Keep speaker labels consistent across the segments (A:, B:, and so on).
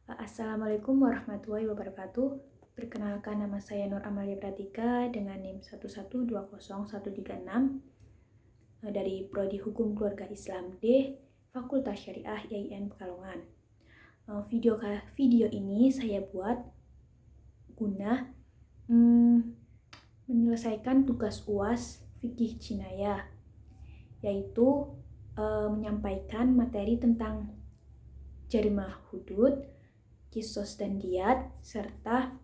A: Assalamualaikum warahmatullahi wabarakatuh. Perkenalkan, nama saya Nur Amalia Pratika dengan NIM 1120136 dari Prodi Hukum Keluarga Islam D, Fakultas Syariah IAIN Pekalongan. Video ini saya buat guna menyelesaikan tugas UAS Fikih Jinayah, yaitu menyampaikan materi tentang jarimah hudud, kisos dan diyat, serta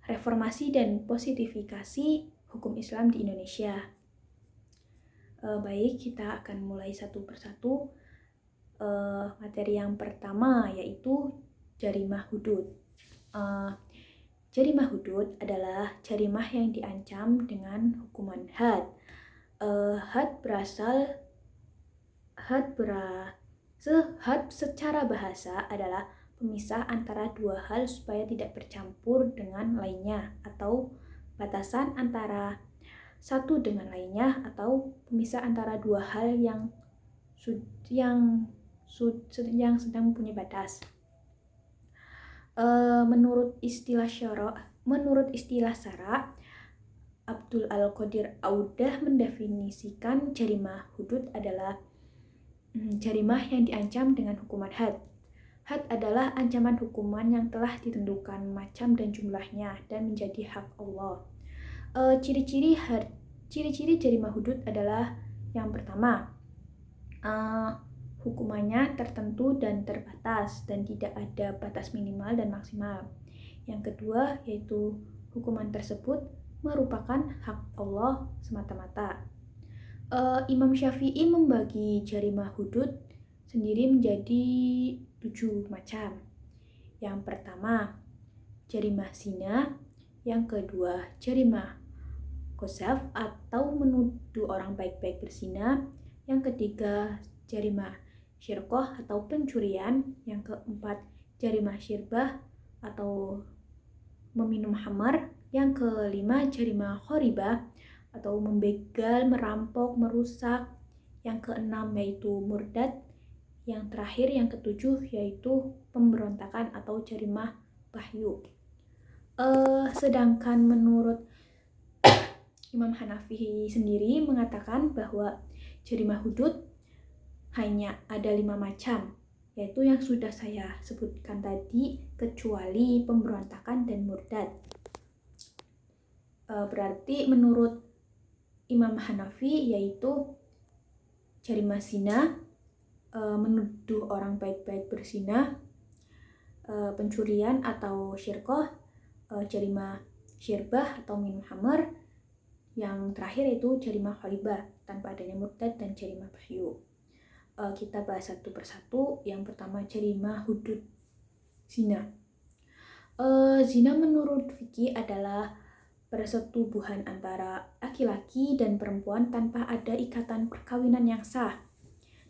A: reformasi dan positifikasi hukum Islam di Indonesia. Baik, kita akan mulai satu persatu. Materi yang pertama yaitu jarimah hudud. Jarimah hudud adalah jarimah yang diancam dengan hukuman had. Had secara bahasa adalah pemisah antara dua hal supaya tidak bercampur dengan lainnya, atau batasan antara satu dengan lainnya, atau pemisah antara dua hal yang sedang mempunyai batas. Menurut istilah syara, Abdul Al-Qadir Audah mendefinisikan jarimah hudud adalah jarimah yang diancam dengan hukuman had. Had adalah ancaman hukuman yang telah ditentukan macam dan jumlahnya dan menjadi hak Allah. Ciri-ciri jarimah hudud adalah yang pertama, hukumannya tertentu dan terbatas dan tidak ada batas minimal dan maksimal. Yang kedua yaitu hukuman tersebut merupakan hak Allah semata-mata. Imam Syafi'i membagi jarimah hudud sendiri menjadi 7 macam. Yang pertama, jarimah zina. Yang kedua, jarimah qadzaf atau menuduh orang baik-baik berzina. Yang ketiga, jarimah syirqah atau pencurian. Yang keempat, jarimah syirbah atau meminum khamar. Yang kelima, jarimah kharibah atau membegal, merampok, merusak. Yang keenam yaitu murdad. Yang terakhir, yang ketujuh, yaitu pemberontakan atau jarimah wahyu. Sedangkan menurut Imam Hanafi sendiri mengatakan bahwa jarimah hudud hanya ada 5 macam, yaitu yang sudah saya sebutkan tadi, kecuali pemberontakan dan murdad. Berarti menurut Imam Hanafi yaitu jarimah zina, menuduh orang baik-baik berzina, pencurian atau syirqah, jarimah syirbah atau minum khamar. Yang terakhir yaitu jarimah kharibah tanpa adanya murdad dan jarimah wahyu. Kita bahas satu persatu. Yang pertama, jarimah hudud zina. Zina menurut fikih adalah persetubuhan antara laki-laki dan perempuan tanpa ada ikatan perkawinan yang sah.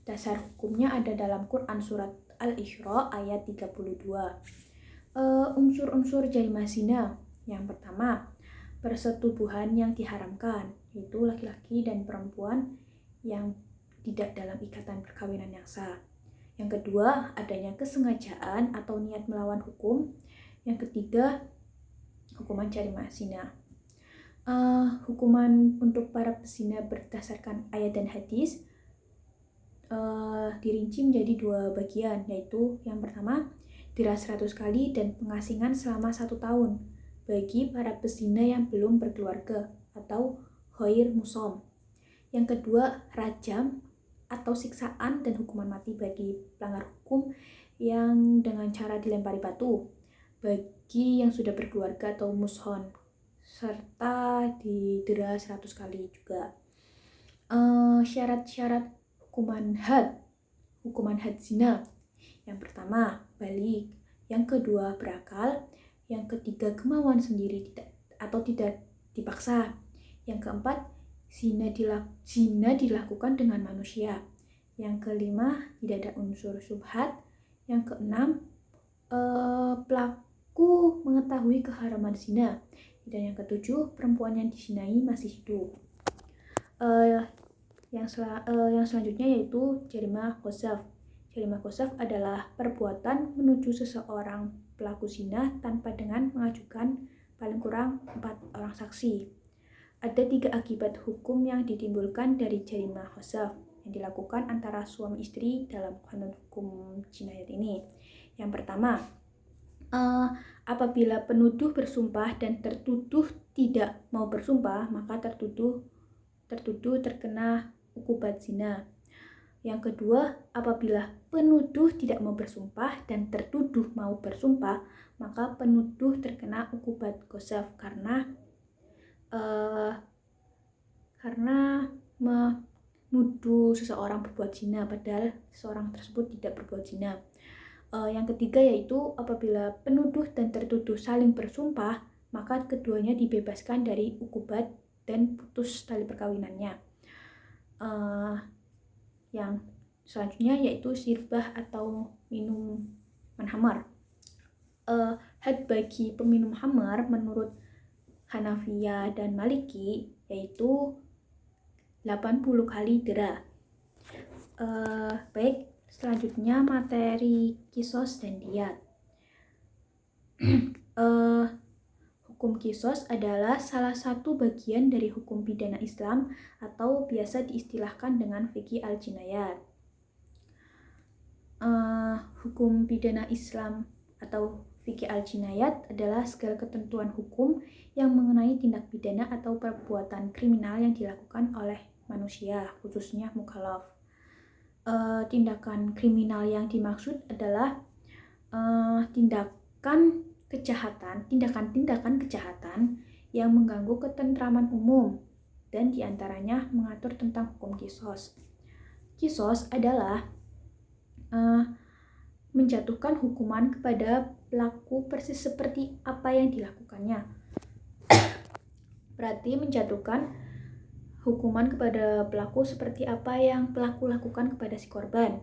A: Dasar hukumnya ada dalam Quran surat Al-Isra ayat 32. Unsur-unsur jarimah zina. Yang pertama, persetubuhan yang diharamkan, yaitu laki-laki dan perempuan yang tidak dalam ikatan perkawinan yang sah. Yang kedua, adanya kesengajaan atau niat melawan hukum. Yang ketiga, hukuman jarimah zina. Hukuman untuk para pezina berdasarkan ayat dan hadis dirinci menjadi 2 bagian, yaitu yang pertama, diras 100 kali dan pengasingan selama 1 tahun bagi para pezina yang belum berkeluarga atau ghair musom. Yang kedua, rajam atau siksaan dan hukuman mati bagi pelanggar hukum yang dengan cara dilempari batu bagi yang sudah berkeluarga atau mushon, serta didera 100 kali juga. Syarat-syarat hukuman had zina. Yang pertama, balik. Yang kedua, berakal. Yang ketiga, kemauan sendiri tidak dipaksa. Yang keempat, zina dilakukan dengan manusia. Yang kelima, tidak ada unsur syubhat. Yang keenam, pelaku mengetahui keharaman zina. Dan yang ketujuh, perempuan yang dizinai masih hidup. Yang selanjutnya yaitu jarimah qadzaf. Jarima qadzaf adalah perbuatan menuju seseorang pelaku zina tanpa dengan mengajukan paling kurang 4 orang saksi. Ada 3 akibat hukum yang ditimbulkan dari jarima qadzaf yang dilakukan antara suami istri dalam kanun hukum jinayat ini. Yang pertama, apabila penuduh bersumpah dan tertuduh tidak mau bersumpah, maka tertuduh terkena ukubat zina. Yang kedua, apabila penuduh tidak mau bersumpah dan tertuduh mau bersumpah, maka penuduh terkena ukubat qadzaf karena menuduh seseorang berbuat zina padahal seseorang tersebut tidak berbuat zina. Yang ketiga yaitu apabila penuduh dan tertuduh saling bersumpah, maka keduanya dibebaskan dari ukubat dan putus tali perkawinannya. Yang selanjutnya yaitu sirbah atau minuman khamar. Had bagi peminum khamar menurut Hanafiyah dan Maliki yaitu 80 kali dera. Baik, selanjutnya materi kisos dan diyat. Hukum kisos adalah salah satu bagian dari hukum pidana Islam atau biasa diistilahkan dengan fikih al-jinayat. Hukum pidana Islam atau fikih al-jinayat adalah segala ketentuan hukum yang mengenai tindak pidana atau perbuatan kriminal yang dilakukan oleh manusia, khususnya mukallaf. Tindakan kriminal yang dimaksud adalah tindakan kejahatan yang mengganggu ketentraman umum dan diantaranya mengatur tentang hukum kisos. Kisos adalah menjatuhkan hukuman kepada pelaku persis seperti apa yang dilakukannya. Berarti menjatuhkan hukuman kepada pelaku seperti apa yang pelaku lakukan kepada si korban.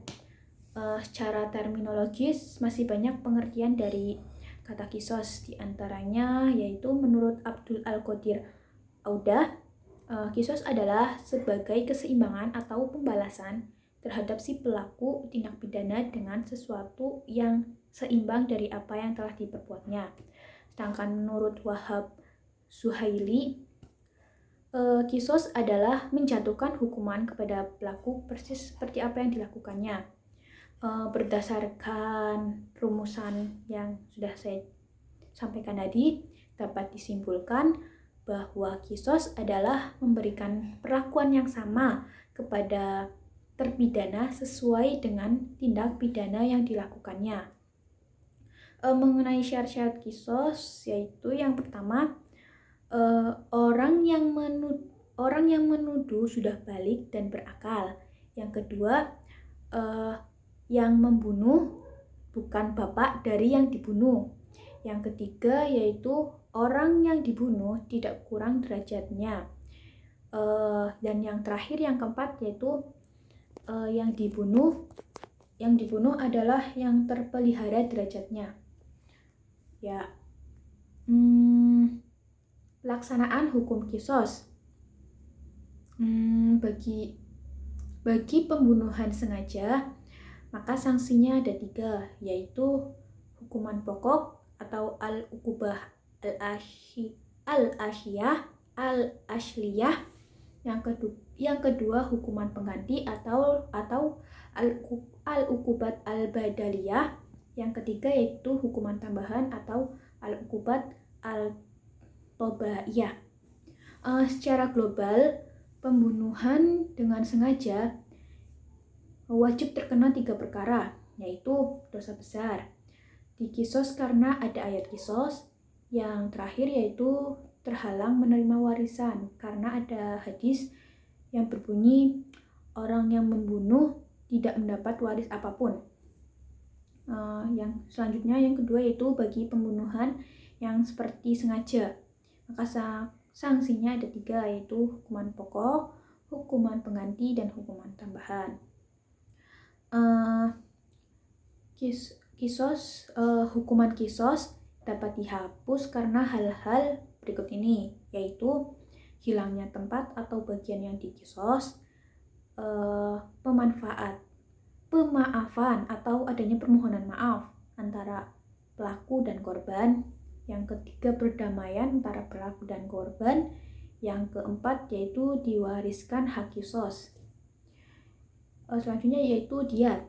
A: Secara terminologis masih banyak pengertian dari kata kisos, diantaranya yaitu menurut Abdul Al-Qadir Audah, kisos adalah sebagai keseimbangan atau pembalasan terhadap si pelaku tindak pidana dengan sesuatu yang seimbang dari apa yang telah diperbuatnya. Sedangkan menurut Wahab Zuhaili, kisos adalah menjatuhkan hukuman kepada pelaku persis seperti apa yang dilakukannya. Berdasarkan rumusan yang sudah saya sampaikan tadi, dapat disimpulkan bahwa kisos adalah memberikan perlakuan yang sama kepada terpidana sesuai dengan tindak pidana yang dilakukannya. Mengenai syarat-syarat kisos, yaitu yang pertama, orang yang menuduh sudah balik dan berakal. Yang kedua, yang membunuh bukan bapak dari yang dibunuh. Yang ketiga yaitu orang yang dibunuh tidak kurang derajatnya. Dan yang terakhir, yang keempat yaitu yang dibunuh adalah yang terpelihara derajatnya. Ya. Pelaksanaan hukum kisos. Bagi pembunuhan sengaja, maka sanksinya ada 3, yaitu hukuman pokok atau al-uqubah al-asliyah. Yang kedua hukuman pengganti atau al-uqubat al-badaliyah. Yang ketiga yaitu hukuman tambahan atau al-uqubat al-tobaiyah. Secara global, pembunuhan dengan sengaja wajib terkena 3 perkara, yaitu dosa besar, dikisos karena ada ayat kisos. Yang terakhir yaitu terhalang menerima warisan karena ada hadis yang berbunyi orang yang membunuh tidak mendapat waris apapun. Yang selanjutnya, yang kedua yaitu bagi pembunuhan yang seperti sengaja, maka sanksinya ada 3, yaitu hukuman pokok, hukuman pengganti, dan hukuman tambahan. Hukuman kisos dapat dihapus karena hal-hal berikut ini, yaitu hilangnya tempat atau bagian yang dikisos, pemanfaat pemaafan atau adanya permohonan maaf antara pelaku dan korban. Yang ketiga, perdamaian antara pelaku dan korban. Yang keempat yaitu diwariskan hak kisos. Selanjutnya yaitu diat.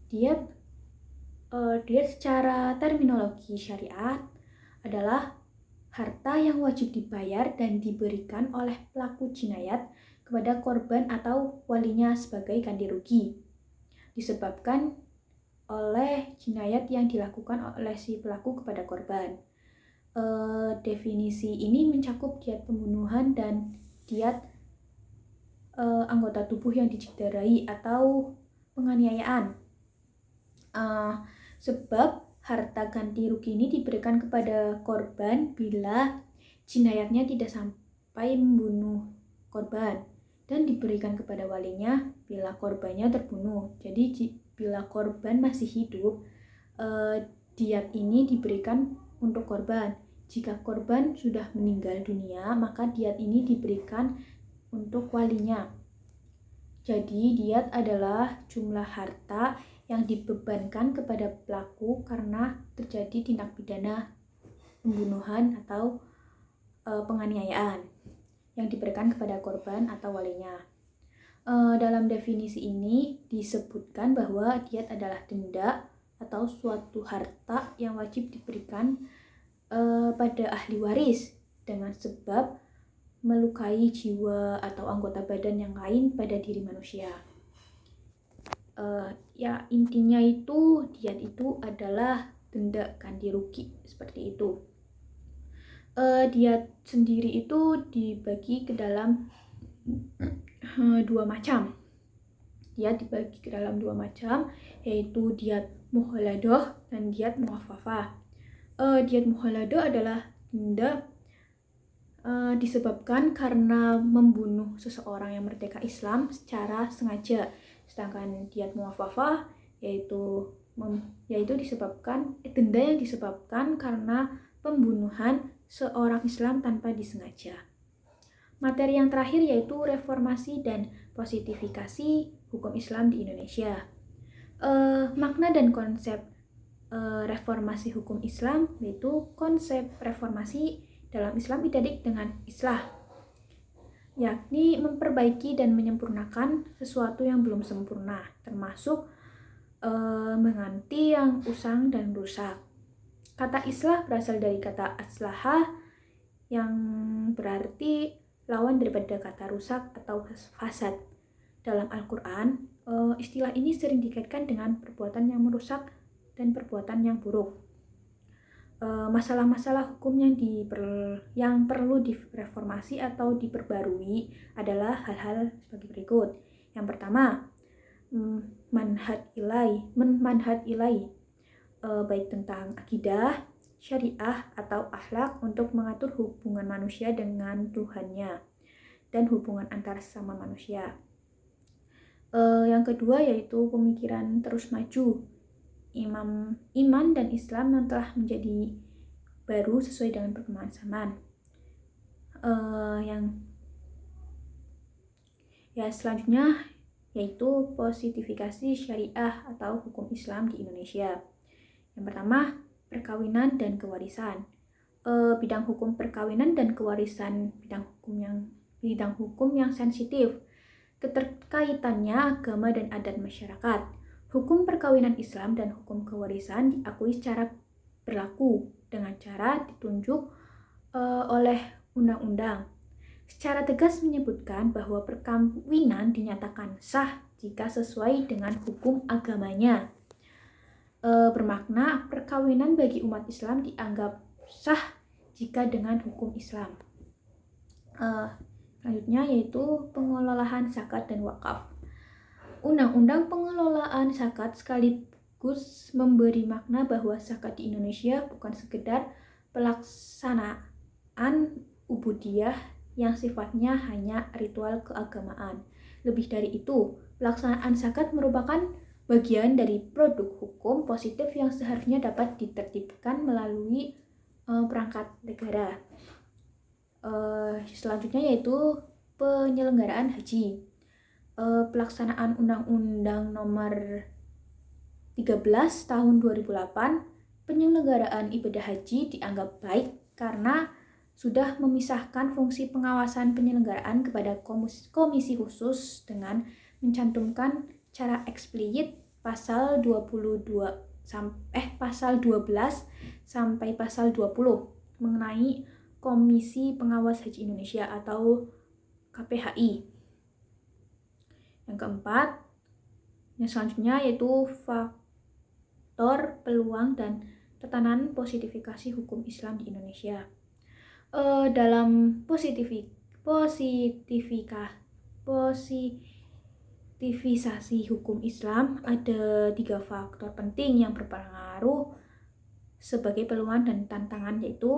A: Diat secara terminologi syariat adalah harta yang wajib dibayar dan diberikan oleh pelaku jinayat kepada korban atau walinya sebagai ganti rugi disebabkan oleh jinayat yang dilakukan oleh si pelaku kepada korban. Definisi ini mencakup diat pembunuhan dan diat anggota tubuh yang dicederai atau penganiayaan. Sebab harta ganti rugi ini diberikan kepada korban bila jinayatnya tidak sampai membunuh korban, dan diberikan kepada walinya bila korbannya terbunuh. Jadi bila korban masih hidup, diat ini diberikan untuk korban. Jika korban sudah meninggal dunia, maka diat ini diberikan untuk walinya. Jadi diat adalah jumlah harta yang dibebankan kepada pelaku karena terjadi tindak pidana pembunuhan atau penganiayaan yang diberikan kepada korban atau walinya. Dalam definisi ini disebutkan bahwa diat adalah denda atau suatu harta yang wajib diberikan pada ahli waris dengan sebab melukai jiwa atau anggota badan yang lain pada diri manusia. Ya intinya itu diat itu adalah denda ganti rugi seperti itu. Diat sendiri itu dibagi ke dalam dua macam. Diat dibagi ke dalam dua macam, yaitu diat muhaladah dan diat muaffafah. Diat muhaladah adalah denda disebabkan karena membunuh seseorang yang merdeka Islam secara sengaja. Sedangkan diat muaffafah yaitu disebabkan denda yang disebabkan karena pembunuhan seorang Islam tanpa disengaja. Materi yang terakhir yaitu reformasi dan positifikasi hukum Islam di Indonesia. Makna dan konsep reformasi hukum Islam yaitu konsep reformasi dalam Islam identik dengan islah, yakni memperbaiki dan menyempurnakan sesuatu yang belum sempurna, termasuk mengganti yang usang dan rusak. Kata islah berasal dari kata aslaha yang berarti lawan daripada kata rusak atau fasad. Dalam Al-Quran, istilah ini sering dikaitkan dengan perbuatan yang merusak dan perbuatan yang buruk. Masalah-masalah hukum yang perlu direformasi atau diperbarui adalah hal-hal sebagai berikut. Yang pertama, manhaj ilai, baik tentang akidah, syariah atau akhlak untuk mengatur hubungan manusia dengan Tuhannya dan hubungan antar sesama manusia. Yang kedua yaitu pemikiran terus maju, iman dan Islam yang telah menjadi baru sesuai dengan perkembangan zaman. Selanjutnya yaitu positifikasi syariah atau hukum Islam di Indonesia. Yang pertama, perkawinan dan kewarisan. Bidang hukum perkawinan dan kewarisan bidang hukum yang sensitif. Keterkaitannya agama dan adat masyarakat. Hukum perkawinan Islam dan hukum kewarisan diakui secara berlaku dengan cara ditunjuk oleh undang-undang. Secara tegas menyebutkan bahwa perkawinan dinyatakan sah jika sesuai dengan hukum agamanya. Bermakna perkawinan bagi umat Islam dianggap sah jika dengan hukum Islam. Selanjutnya yaitu pengelolaan zakat dan wakaf. Undang-undang pengelolaan zakat sekaligus memberi makna bahwa zakat di Indonesia bukan sekedar pelaksanaan ubudiyah yang sifatnya hanya ritual keagamaan. Lebih dari itu, pelaksanaan zakat merupakan bagian dari produk hukum positif yang seharusnya dapat ditertibkan melalui perangkat negara. Selanjutnya yaitu penyelenggaraan haji. pelaksanaan Undang-Undang Nomor 13 Tahun 2008, penyelenggaraan ibadah haji dianggap baik karena sudah memisahkan fungsi pengawasan penyelenggaraan kepada komisi khusus dengan mencantumkan cara eksplisit pasal 12 sampai pasal 20 mengenai Komisi Pengawas Haji Indonesia atau KPHI. Yang keempat, yang selanjutnya yaitu faktor peluang dan tekanan positifikasi hukum Islam di Indonesia. Dalam positivisasi hukum Islam ada 3 faktor penting yang berpengaruh sebagai peluang dan tantangan, yaitu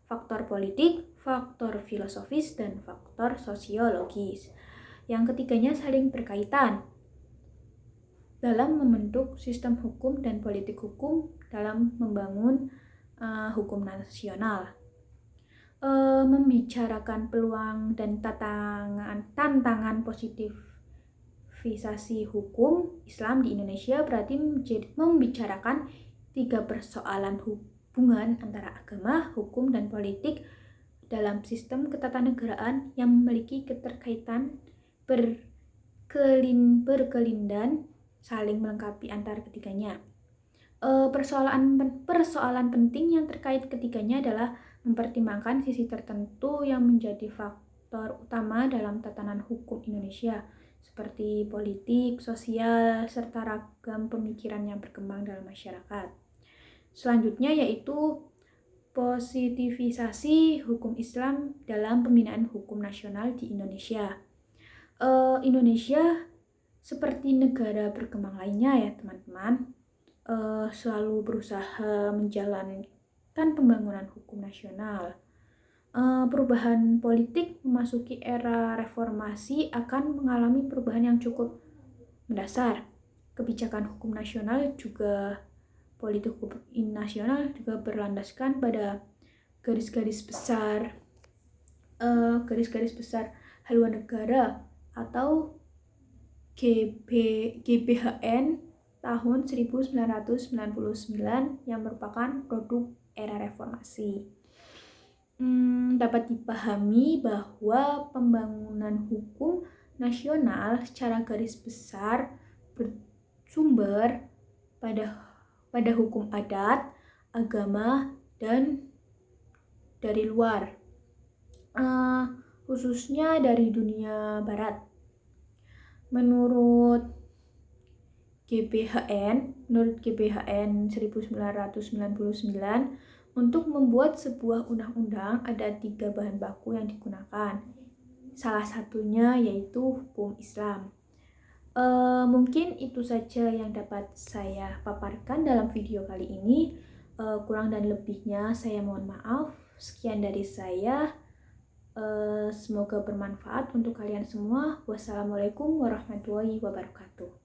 A: faktor politik, faktor filosofis, dan faktor sosiologis. Yang ketiganya saling berkaitan dalam membentuk sistem hukum dan politik hukum dalam membangun hukum nasional. Membicarakan peluang dan tantangan positivisasi hukum Islam di Indonesia berarti membicarakan 3 persoalan hubungan antara agama, hukum, dan politik dalam sistem ketatanegaraan yang memiliki keterkaitan berkelindan saling melengkapi antara ketiganya. Persoalan penting yang terkait ketiganya adalah mempertimbangkan sisi tertentu yang menjadi faktor utama dalam tatanan hukum Indonesia, seperti politik, sosial, serta ragam pemikiran yang berkembang dalam masyarakat. Selanjutnya yaitu positivisasi hukum Islam dalam pembinaan hukum nasional di Indonesia. Indonesia seperti negara berkembang lainnya ya teman-teman, selalu berusaha menjalankan pembangunan hukum nasional. Perubahan politik memasuki era reformasi akan mengalami perubahan yang cukup mendasar. Kebijakan hukum nasional juga politik hukum nasional juga berlandaskan pada garis-garis besar haluan negara atau GBHN tahun 1999 yang merupakan produk era reformasi. Dapat dipahami bahwa pembangunan hukum nasional secara garis besar bersumber pada hukum adat, agama, dan dari luar, khususnya dari dunia barat. Menurut GBHN 1999, untuk membuat sebuah undang-undang ada 3 bahan baku yang digunakan. Salah satunya yaitu hukum Islam. Mungkin itu saja yang dapat saya paparkan dalam video kali ini. Kurang dan lebihnya saya mohon maaf. Sekian dari saya. Semoga bermanfaat untuk kalian semua. Wassalamualaikum warahmatullahi wabarakatuh.